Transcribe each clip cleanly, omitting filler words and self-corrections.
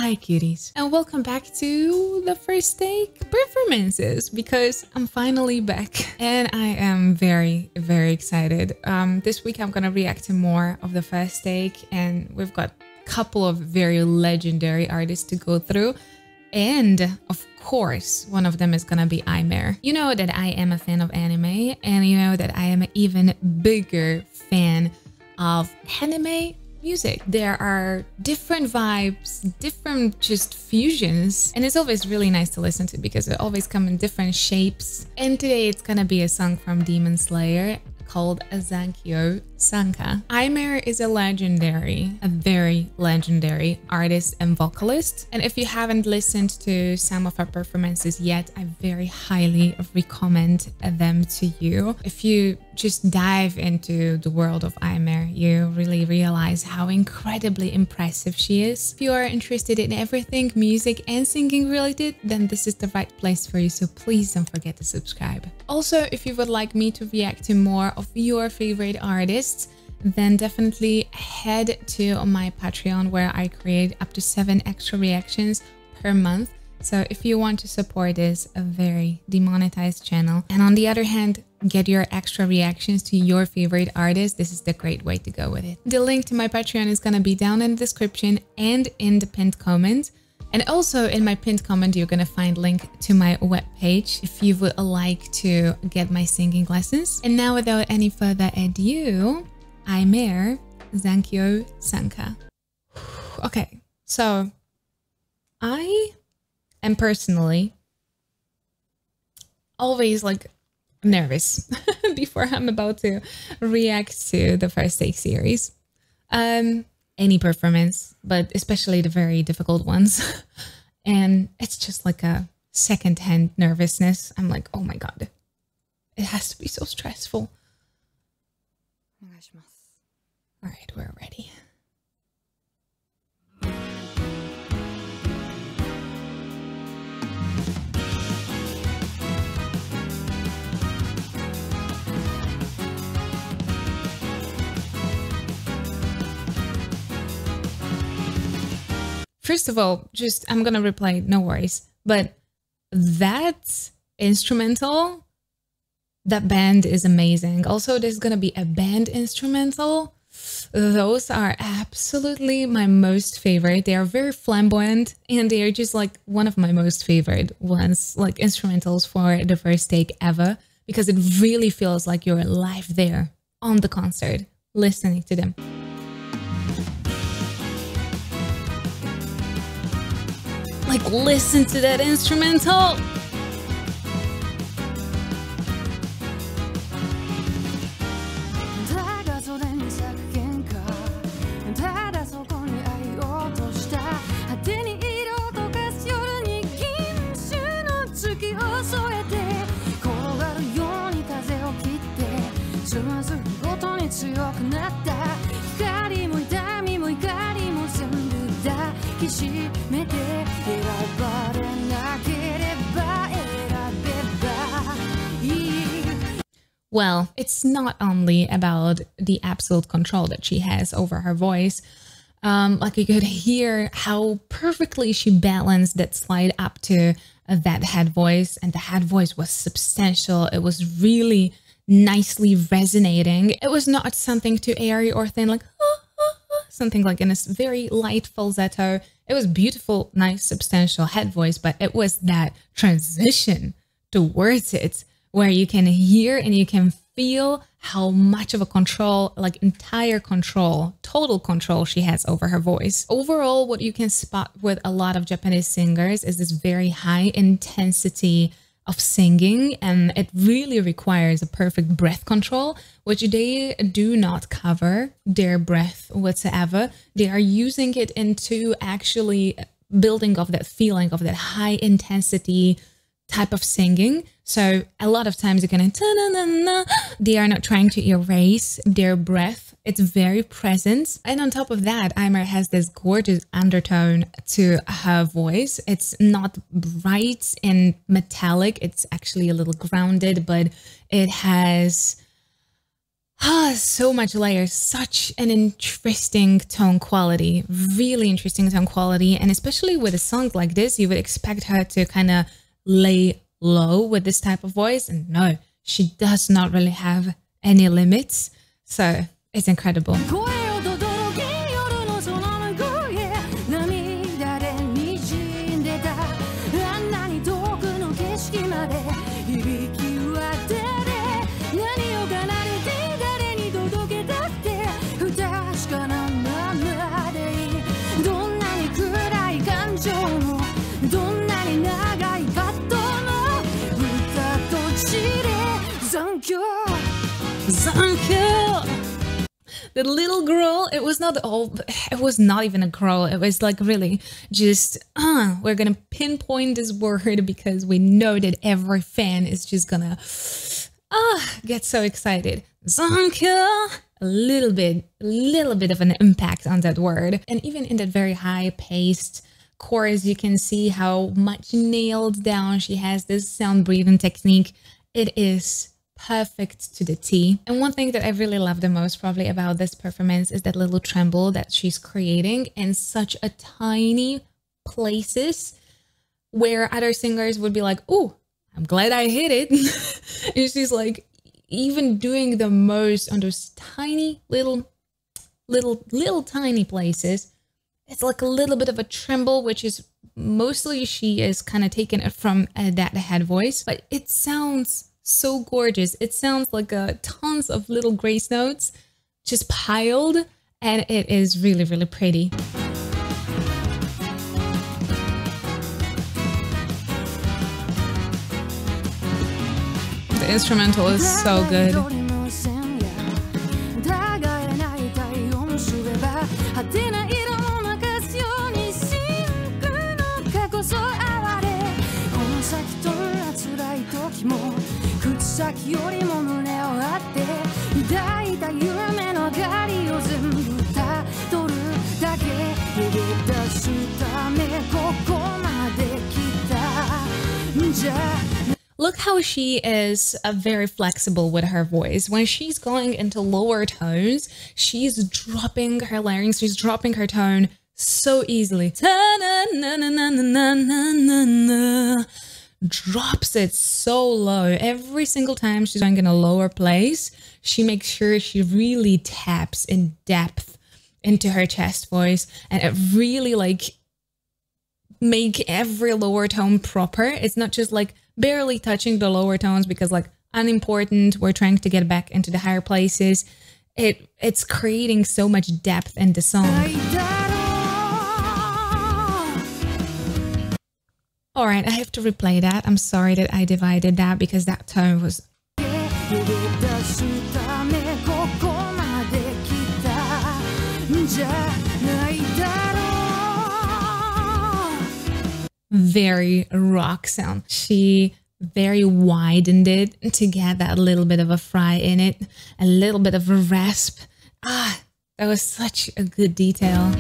Hi cuties, and welcome back to the first take performances, because I'm finally back and I am very excited. This week I'm gonna react to more of the first take, and we've got a couple of very legendary artists to go through, and of course one of them is gonna be AIMER. You know that I am a fan of anime, and you know that I am an even bigger fan of anime music. There are different vibes, different just fusions, and it's always really nice to listen to because they always come in different shapes. And today it's gonna be a song from Demon Slayer called Zankyosanka. AIMER is a very legendary artist and vocalist. And if you haven't listened to some of her performances yet, I very highly recommend them to you. If you just dive into the world of AIMER, you really realize how incredibly impressive she is. If you are interested in everything music and singing related, then this is the right place for you, so please don't forget to subscribe. Also, if you would like me to react to more of your favorite artists, then definitely head to my Patreon, where I create up to 7 extra reactions per month. So if you want to support this a very demonetized channel, and on the other hand get your extra reactions to your favorite artists, this is the great way to go with it. The link to my Patreon is gonna be down in the description and in the pinned comment. And also in my pinned comment, you're gonna find link to my webpage if you would like to get my singing lessons. And now, without any further ado, AIMER, Zankyosanka. Okay, so I am personally always like nervous before I'm about to react to the first take series. Any performance, but especially the very difficult ones. And it's just like a second-hand nervousness. I'm like, oh my god, it has to be so stressful. All right, we're ready. First of all, I'm gonna reply, no worries. But that instrumental, that band is amazing. Also, there's gonna be a band instrumental. Those are absolutely my most favorite. They are very flamboyant, and they are just like one of my most favorite ones, like instrumentals for the first take ever, because it really feels like you're live there on the concert, listening to them. Like, listen to that instrumental. Well, it's not only about the absolute control that she has over her voice. Like, you could hear how perfectly she balanced that slide up to that head voice, and the head voice was substantial. It was really nicely resonating. It was not something too airy or thin, like something like in a very light falsetto. It was beautiful, nice, substantial head voice, but it was that transition towards it where you can hear and you can feel how much of a control, like entire control, total control she has over her voice. Overall, what you can spot with a lot of Japanese singers is this very high intensity of singing, and it really requires a perfect breath control, which they do not cover their breath whatsoever. They are using it into actually building of that feeling of that high intensity type of singing. So a lot of times you're gonna ta-na-na-na. They are not trying to erase their breath. It's very present. And on top of that, AIMER has this gorgeous undertone to her voice. It's not bright and metallic. It's actually a little grounded, but it has So much layers, such an interesting tone quality, really interesting tone quality. And especially with a song like this, you would expect her to kind of lay low with this type of voice. And no, she does not really have any limits. So it's incredible. Zankyo! The little girl, it was not even a girl. It was like really just, we're gonna pinpoint this word because we know that every fan is just gonna, get so excited. Zankyo! A little bit of an impact on that word. And even in that very high-paced chorus, you can see how much nailed down she has this sound breathing technique. It is perfect to the T. And one thing that I really love the most probably about this performance is that little tremble that she's creating in such a tiny places where other singers would be like, oh, I'm glad I hit it. And she's like even doing the most on those tiny little tiny places. It's like a little bit of a tremble, which is mostly she is kind of taking it from that head voice, but it sounds so gorgeous. It sounds like tons of little grace notes just piled, and it is really, really pretty. The instrumental is so good. Look how she is very flexible with her voice. When she's going into lower tones, she's dropping her larynx, she's dropping her tone so easily. Drops it so low. Every single time she's going in a lower place, she makes sure she really taps in depth into her chest voice, and it really like make every lower tone proper. It's not just like barely touching the lower tones because like unimportant, we're trying to get back into the higher places. It's creating so much depth in the song. All right, I have to replay that. I'm sorry that I divided that because that tone was very rock sound. She very widened it to get that little bit of a fry in it, a little bit of a rasp. That was such a good detail.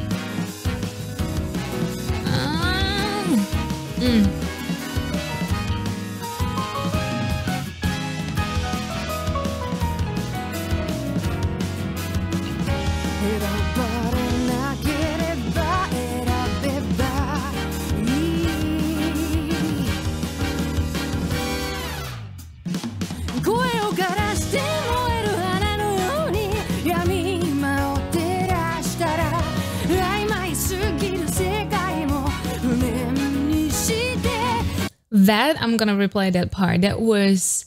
That, I'm gonna replay that part. That was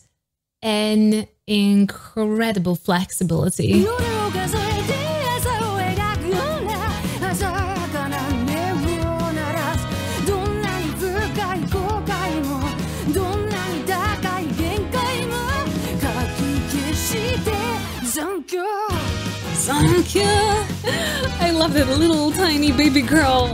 an incredible flexibility. Zankyo! I love that little tiny baby girl.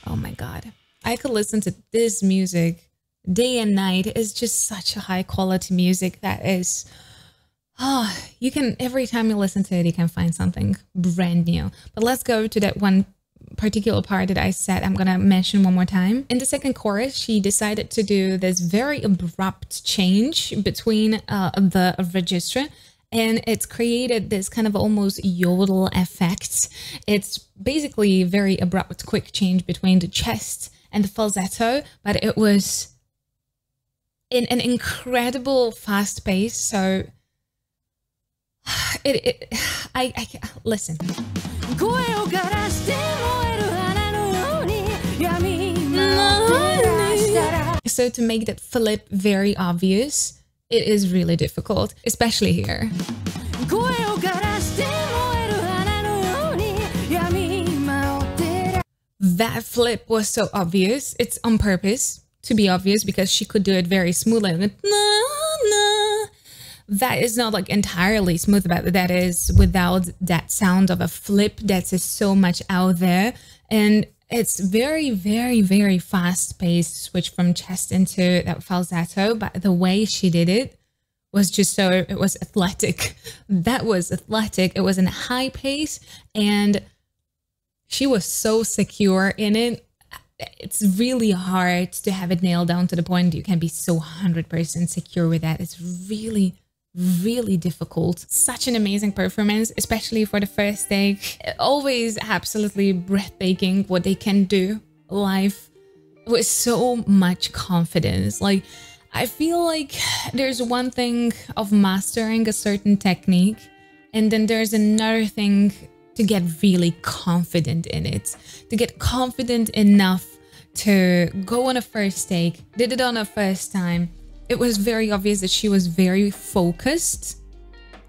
Oh my god. I could listen to this music day and night. It's just such a high quality music that is, you can, every time you listen to it, you can find something brand new. But let's go to that one particular part that I said I'm gonna mention one more time. In the second chorus, she decided to do this very abrupt change between the register, and it's created this kind of almost yodel effect. It's basically very abrupt, quick change between the chest and the falsetto, but it was in an incredible fast pace. So I listen. So to make that flip very obvious, it is really difficult, especially here. That flip was so obvious. It's on purpose to be obvious because she could do it very smoothly. That is not like entirely smooth, but that is without that sound of a flip that is so much out there. And it's very, very, very fast paced switch from chest into that falsetto. But the way she did it was just so, it was athletic. That was athletic. It was in a high pace and she was so secure in it. It's really hard to have it nailed down to the point you can be so 100% secure with that. It's really, really difficult. Such an amazing performance, especially for the first take. Always absolutely breathtaking what they can do live with so much confidence. Like, I feel like there's one thing of mastering a certain technique, and then there's another thing to get really confident in it, to get confident enough to go on a first take. Did it on a first time. It was very obvious that she was very focused,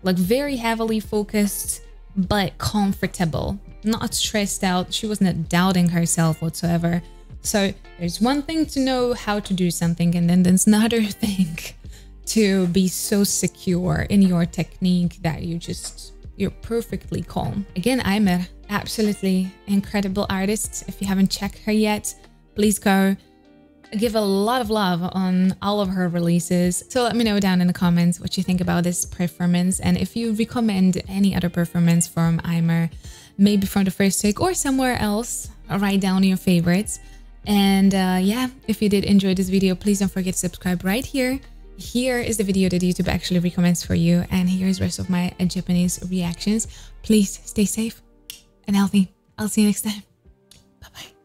like very heavily focused, but comfortable, not stressed out. She wasn't doubting herself whatsoever. So there's one thing to know how to do something, and then there's another thing to be so secure in your technique that you're perfectly calm. Again, AIMER, absolutely incredible artist. If you haven't checked her yet, please go. Give a lot of love on all of her releases. So let me know down in the comments what you think about this performance, and if you recommend any other performance from AIMER, maybe from the first take or somewhere else. Write down your favorites. And yeah, if you did enjoy this video, please don't forget to subscribe right here. Here is the video that YouTube actually recommends for you, and here's the rest of my Japanese reactions. Please stay safe and healthy. I'll see you next time. Bye bye.